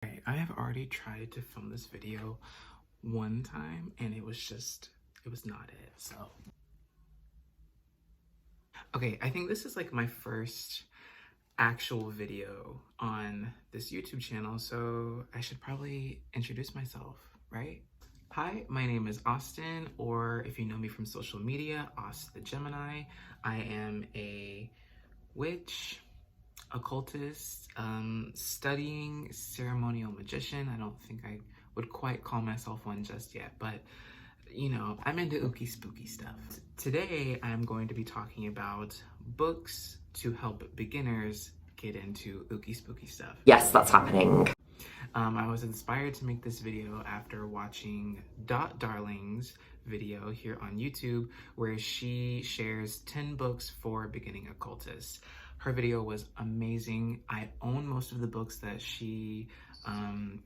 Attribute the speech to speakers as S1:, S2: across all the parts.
S1: Okay, I have already tried to film this video one time and it was not it, so. Okay, I think this is like my first actual video on this YouTube channel, so I should probably introduce myself, right? Hi, my name is Austin, or if you know me from social media, Aust the Gemini. I am a witch, occultist, studying ceremonial magician. I don't think I would quite call myself one just yet, but you know, I'm into ooky spooky stuff. Today, I'm going to be talking about books to help beginners get into ooky spooky stuff.
S2: Yes, that's happening.
S1: I was inspired to make this video after watching Daat Darling's video here on YouTube, where she shares 10 books for beginning occultists. Her video was amazing. I own most of the books that she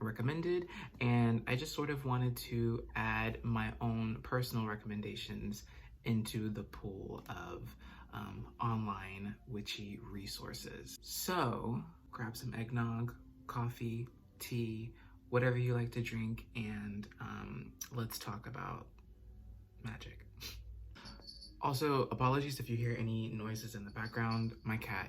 S1: recommended, and I just sort of wanted to add my own personal recommendations into the pool of online witchy resources. So grab some eggnog, coffee, tea, whatever you like to drink, and let's talk about magic. Also, apologies if you hear any noises in the background. My cat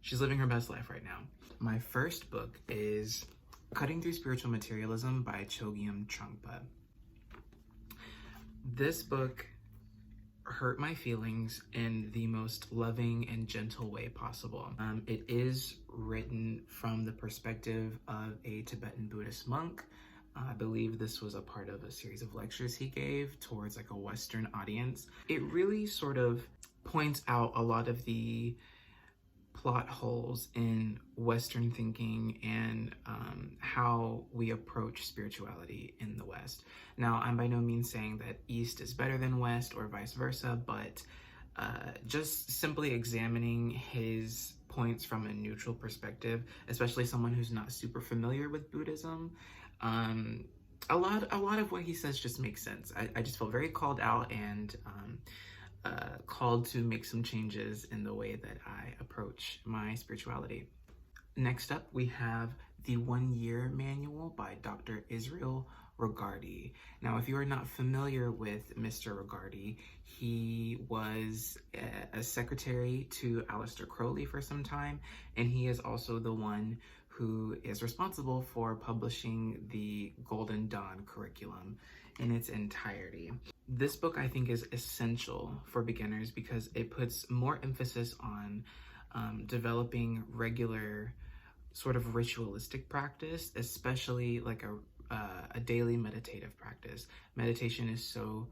S1: she's living her best life right now. My first book is Cutting Through Spiritual Materialism by Chogyam Trungpa. This book hurt my feelings in the most loving and gentle way possible. It is written from the perspective of a Tibetan Buddhist monk. I believe this was a part of a series of lectures he gave towards like a Western audience. It really sort of points out a lot of the plot holes in Western thinking and how we approach spirituality in the West. Now, I'm by no means saying that East is better than West or vice versa, but just simply examining his points from a neutral perspective, especially someone who's not super familiar with Buddhism, a lot of what he says just makes sense. I just feel very called out and called to make some changes in the way that I approach my spirituality. Next up, we have The 1 Year Manual by Dr. Israel Regardie. Now, if you are not familiar with Mr. Regardie, he was a secretary to Aleister Crowley for some time, and he is also the one who is responsible for publishing the Golden Dawn curriculum in its entirety. This book, I think, is essential for beginners because it puts more emphasis on developing regular sort of ritualistic practice, especially like a daily meditative practice. Meditation is so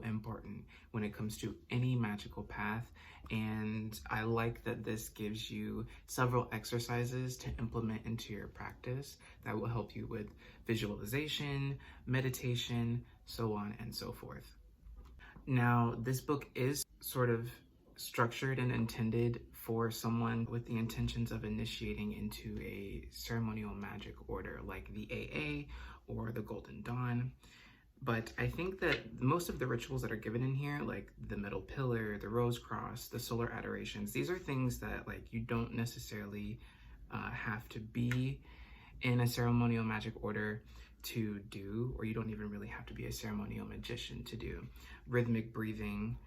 S1: important when it comes to any magical path, and I like that this gives you several exercises to implement into your practice that will help you with visualization, meditation, so on and so forth. Now, this book is sort of structured and intended for someone with the intentions of initiating into a ceremonial magic order like the AA or the Golden Dawn. But I think that most of the rituals that are given in here, like the middle pillar, the rose cross, the solar adorations, these are things that like you don't necessarily have to be in a ceremonial magic order to do, or you don't even really have to be a ceremonial magician to do. Rhythmic breathing,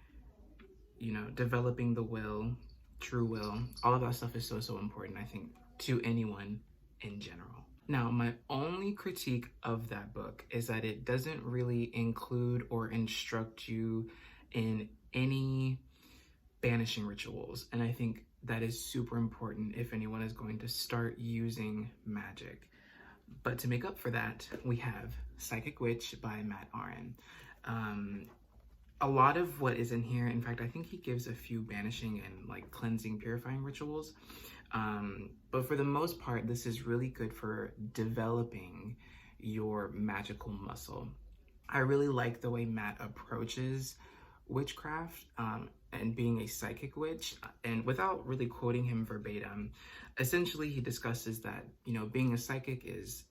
S1: you know, developing the will, true will, all of that stuff is so important, I think, to anyone in general. Now, my only critique of that book is that it doesn't really include or instruct you in any banishing rituals. And I think that is super important if anyone is going to start using magic. But to make up for that, we have Psychic Witch by Matt Aron. A lot of what is in here, in fact, I think he gives a few banishing and like cleansing, purifying rituals. But for the most part, this is really good for developing your magical muscle. I really like the way Matt approaches witchcraft and being a psychic witch. And without really quoting him verbatim, essentially he discusses that, you know, being a psychic is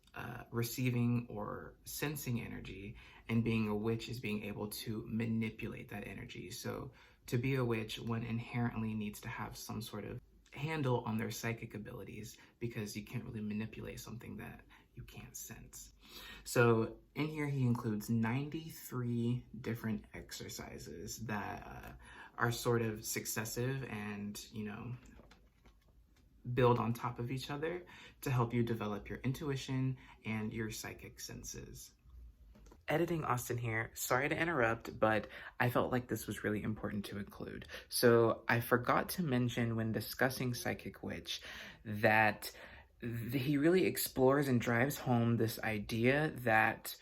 S1: receiving or sensing energy, and being a witch is being able to manipulate that energy. So to be a witch, one inherently needs to have some sort of handle on their psychic abilities, because you can't really manipulate something that you can't sense. So in here, he includes 93 different exercises that are sort of successive and, you know, build on top of each other to help you develop your intuition and your psychic senses. Editing Austin here, sorry to interrupt, but I felt like this was really important to include. So I forgot to mention when discussing Psychic Witch that he really explores and drives home this idea that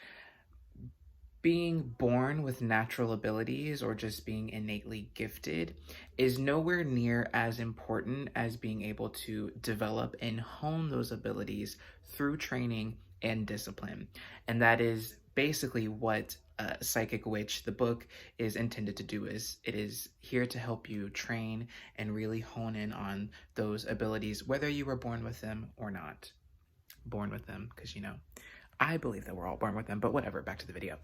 S1: being born with natural abilities or just being innately gifted is nowhere near as important as being able to develop and hone those abilities through training and discipline. And that is basically what Psychic Witch, the book, is intended to do. Is it is here to help you train and really hone in on those abilities, whether you were born with them or not. Born with them, because, you know, I believe that we're all born with them, but whatever, back to the video.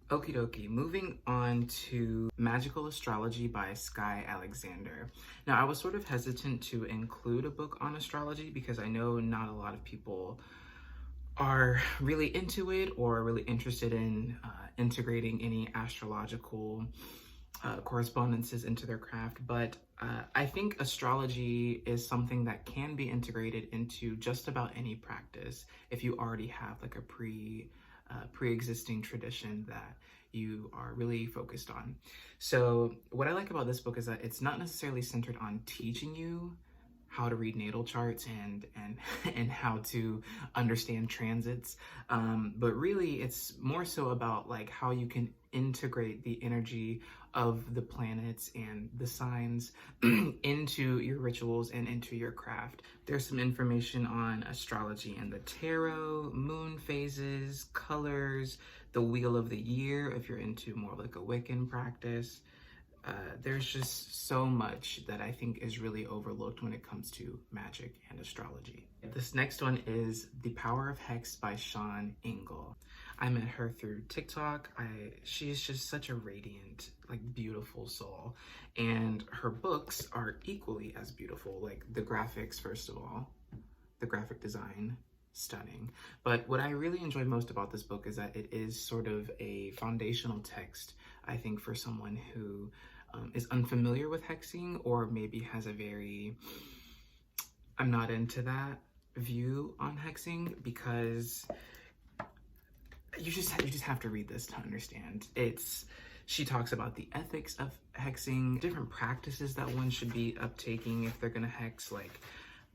S1: Okie dokie, moving on to Magical Astrology by Sky Alexander. Now, I was sort of hesitant to include a book on astrology because I know not a lot of people are really into it or really interested in integrating any astrological correspondences into their craft, but I think astrology is something that can be integrated into just about any practice if you already have like a pre-existing tradition that you are really focused on. So what I like about this book is that it's not necessarily centered on teaching you how to read natal charts and how to understand transits, but really it's more so about like how you can integrate the energy of the planets and the signs into your rituals and into your craft. There's some information on astrology and the tarot, moon phases, colors, the wheel of the year if you're into more like a Wiccan practice. There's just so much that I think is really overlooked when it comes to magic and astrology. This next one is The Power of Hex by Sean Ingle. I met her through TikTok. She's just such a radiant, like beautiful soul. And her books are equally as beautiful. Like the graphics, first of all, the graphic design, stunning. But what I really enjoy most about this book is that it is sort of a foundational text, I think, for someone who is unfamiliar with hexing or maybe has a very, I'm not into that view on hexing, because you just have to read this to understand. She talks about the ethics of hexing, different practices that one should be uptaking if they're gonna hex, like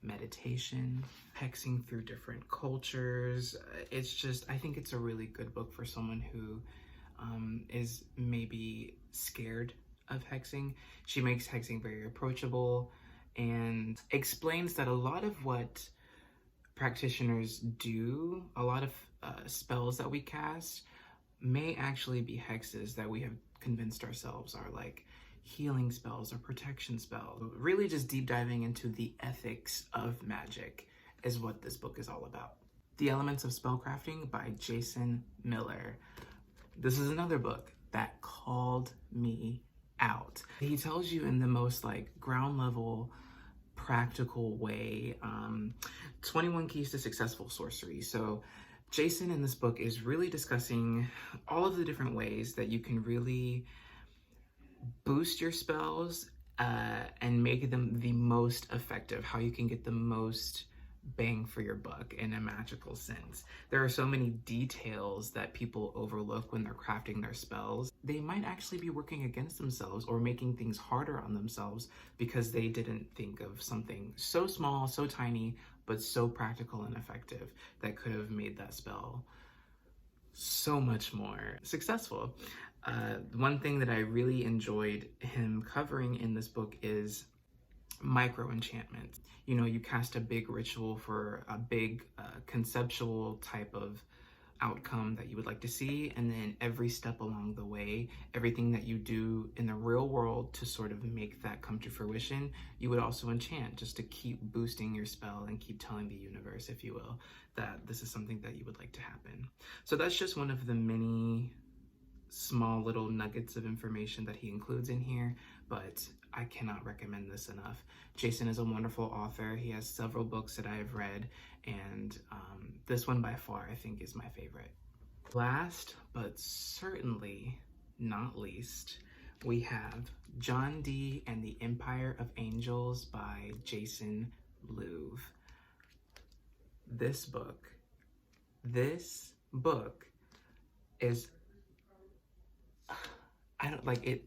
S1: meditation, hexing through different cultures. It's just, I think it's a really good book for someone who is maybe scared of hexing. She makes hexing very approachable and explains that a lot of what practitioners do, a lot of spells that we cast may actually be hexes that we have convinced ourselves are like healing spells or protection spells. Really just deep diving into the ethics of magic is what this book is all about. The Elements of Spellcrafting by Jason Miller. This is another book that called me out. He tells you in the most like ground level, practical way, 21 keys to successful sorcery. So Jason in this book is really discussing all of the different ways that you can really boost your spells and make them the most effective, how you can get the most bang for your buck in a magical sense. There are so many details that people overlook when they're crafting their spells. They might actually be working against themselves or making things harder on themselves because they didn't think of something so small, so tiny, but so practical and effective that could have made that spell so much more successful. One thing that I really enjoyed him covering in this book is micro enchantments. You know, you cast a big ritual for a big conceptual type of outcome that you would like to see, and then every step along the way, everything that you do in the real world to sort of make that come to fruition, you would also enchant just to keep boosting your spell and keep telling the universe, if you will, that this is something that you would like to happen. So that's just one of the many small little nuggets of information that he includes in here, but I cannot recommend this enough. Jason is a wonderful author. He has several books that I have read, and this one by far I think is my favorite. Last but certainly not least, we have John Dee and the Empire of Angels by Jason Louv. This book is, I don't like it.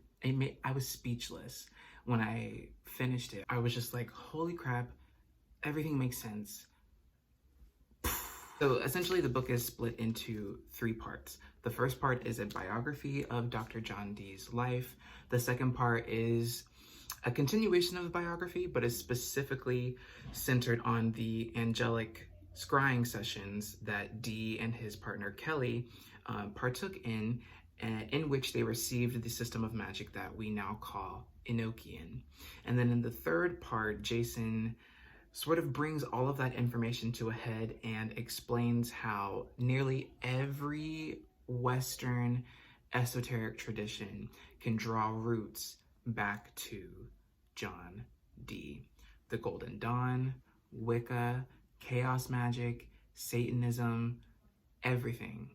S1: I was speechless when I finished it. I was just like, holy crap, everything makes sense. So essentially the book is split into 3 parts. The first part is a biography of Dr. John Dee's life. The second part is a continuation of the biography, but is specifically centered on the angelic scrying sessions that Dee and his partner Kelly partook in which they received the system of magic that we now call Enochian. And then in the third part, Jason sort of brings all of that information to a head and explains how nearly every Western esoteric tradition can draw roots back to John Dee. The Golden Dawn, Wicca, chaos magic, Satanism, everything.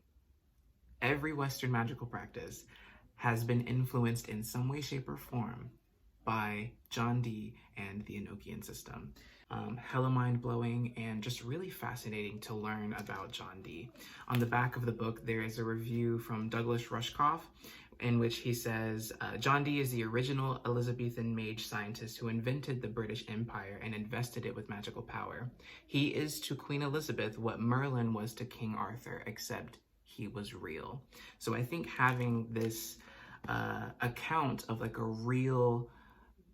S1: Every Western magical practice has been influenced in some way, shape, or form by John Dee and the Enochian system. Hella mind-blowing and just really fascinating to learn about John Dee. On the back of the book, there is a review from Douglas Rushkoff in which he says, John Dee is the original Elizabethan mage scientist who invented the British Empire and invested it with magical power. He is to Queen Elizabeth what Merlin was to King Arthur, except he was real. So I think having this account of like a real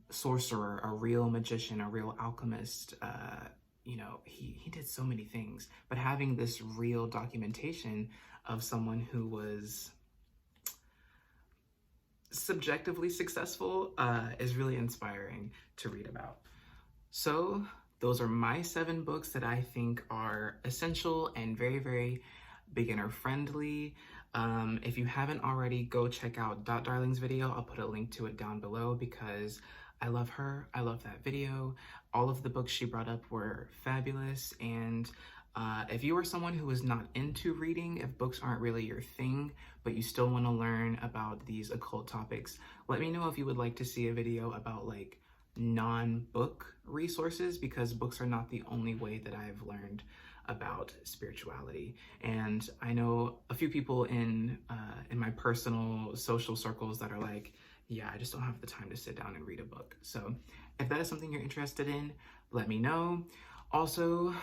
S1: sorcerer, a real magician, a real alchemist, you know, he did so many things, but having this real documentation of someone who was subjectively successful is really inspiring to read about. So those are my 7 books that I think are essential and very, very beginner friendly. If you haven't already, go check out Daat Darling's video. I'll put a link to it down below because I love her. I love that video. All of the books she brought up were fabulous. And if you are someone who is not into reading, if books aren't really your thing, but you still want to learn about these occult topics, let me know if you would like to see a video about like non-book resources, because books are not the only way that I've learned about spirituality. And I know a few people in my personal social circles that are like, yeah, I just don't have the time to sit down and read a book. So if that is something you're interested in, let me know. Also,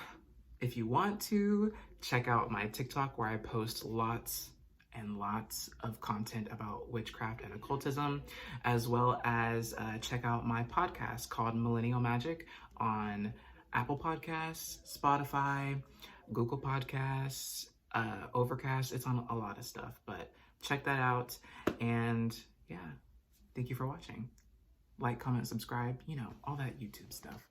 S1: if you want to, check out my TikTok where I post lots and lots of content about witchcraft and occultism, as well as check out my podcast called Millennial Magick on Apple Podcasts, Spotify, Google Podcasts, Overcast. It's on a lot of stuff, but check that out. And yeah, thank you for watching. Like, comment, subscribe, you know, all that YouTube stuff.